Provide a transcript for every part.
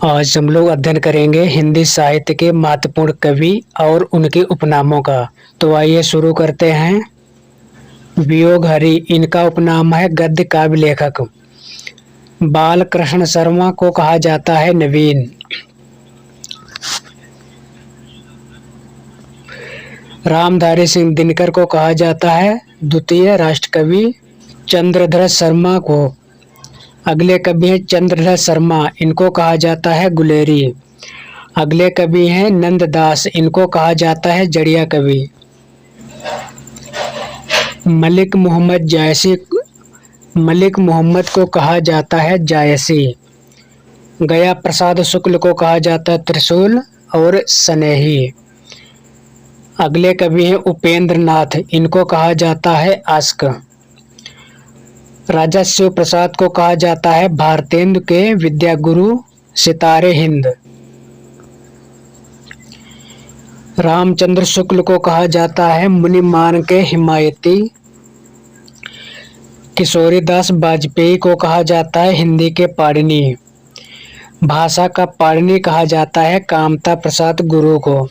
आज हम लोग अध्ययन करेंगे हिंदी साहित्य के महत्वपूर्ण कवि और उनके उपनामों का। तो आइए शुरू करते हैं। वियोग हरि, इनका उपनाम है गद्य काव्य लेखक। बाल कृष्ण शर्मा को कहा जाता है नवीन। रामधारी सिंह दिनकर को कहा जाता है द्वितीय राष्ट्रकवि। चंद्रधर शर्मा को, अगले कवि हैं चंद्रधर शर्मा, इनको कहा जाता है गुलेरी। अगले कवि हैं नंददास, इनको कहा जाता है जड़िया कवि। मलिक मोहम्मद को कहा जाता है जायसी। गया प्रसाद शुक्ल को कहा जाता है त्रिशूल और स्नेही। अगले कवि हैं उपेंद्र नाथ, इनको कहा जाता है आस्क। राजा शिव प्रसाद को कहा जाता है भारतेंदु के विद्या गुरु सितारे हिंद। रामचंद्र शुक्ल को कहा जाता है मुनिमान के हिमायती। किशोरीदास वाजपेयी को कहा जाता है हिंदी के पाणिनि। भाषा का पाणिनि कहा जाता है कामता प्रसाद गुरु को।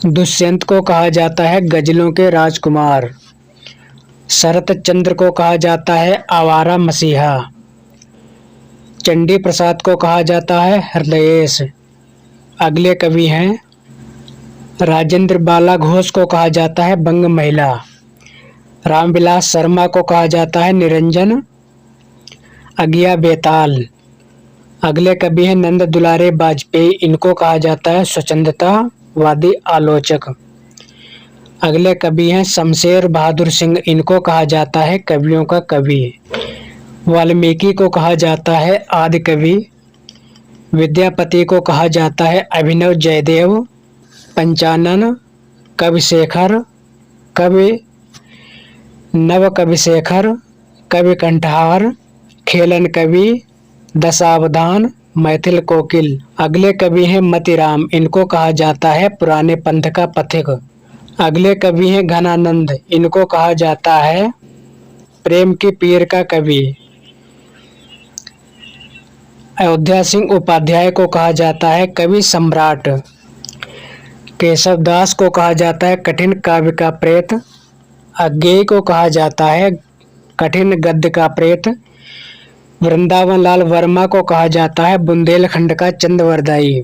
दुष्यंत को कहा जाता है गजलों के राजकुमार। शरत चंद्र को कहा जाता है आवारा मसीहा। चंडी प्रसाद को कहा जाता है हृदयेश। अगले कवि हैं राजेंद्र बाला घोष को कहा जाता है बंग महिला। रामविलास शर्मा को कहा जाता है निरंजन अगिया बेताल। अगले कवि हैं नंद दुलारे वाजपेयी, इनको कहा जाता है स्वच्छंदतावादी आलोचक। अगले कवि हैं शमशेर बहादुर सिंह, इनको कहा जाता है कवियों का कवि। वाल्मीकि को कहा जाता है आदि कवि। विद्यापति को कहा जाता है अभिनव जयदेव। पंचानन, कविशेखर, कवि नव कविशेखर, कवि कंठहार, खेलन कवि, दशावधान, मैथिल कोकिल। अगले कवि हैं मतिराम, इनको कहा जाता है पुराने पंथ का पथिक। अगले कवि हैं घनानंद, इनको कहा जाता है प्रेम की पीर का कवि। अयोध्या सिंह उपाध्याय को कहा जाता है कवि सम्राट। केशव दास को कहा जाता है कठिन काव्य का प्रेत। अज्ञेय को कहा जाता है कठिन गद्य का प्रेत। वृंदावन लाल वर्मा को कहा जाता है बुंदेलखंड का चंदवरदाई।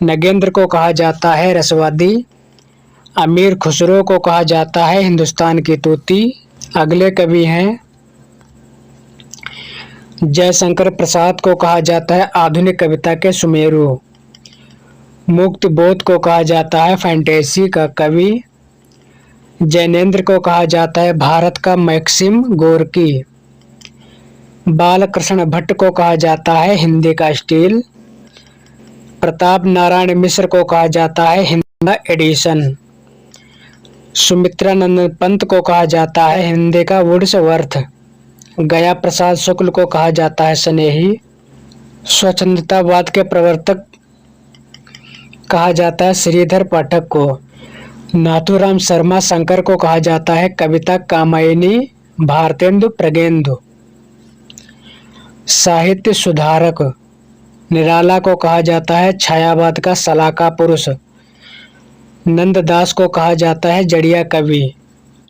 नगेंद्र को कहा जाता है रसवादी। अमीर खुसरो को कहा जाता है हिंदुस्तान की तूती। अगले कवि हैं जयशंकर प्रसाद को कहा जाता है आधुनिक कविता के सुमेरु। मुक्त बोध को कहा जाता है फैंटेसी का कवि। जैनेन्द्र को कहा जाता है भारत का मैक्सिम गोर्की। बालकृष्ण भट्ट को कहा जाता है हिंदी का स्टील। प्रताप नारायण मिश्र को कहा जाता है हिंदी का एडिशन। सुमित्रानंद पंत को कहा जाता है हिंदी का वुड्सवर्थ। गया प्रसाद शुक्ल को कहा जाता है स्नेही। स्वच्छंदतावाद के प्रवर्तक कहा जाता है श्रीधर पाठक को। नाथूराम शर्मा शंकर को कहा जाता है कविता कामायनी भारतेंदु प्रगेंदु। साहित्य सुधारक निराला को कहा जाता है छायावाद का सलाका पुरुष। नंददास को कहा जाता है जड़िया कवि।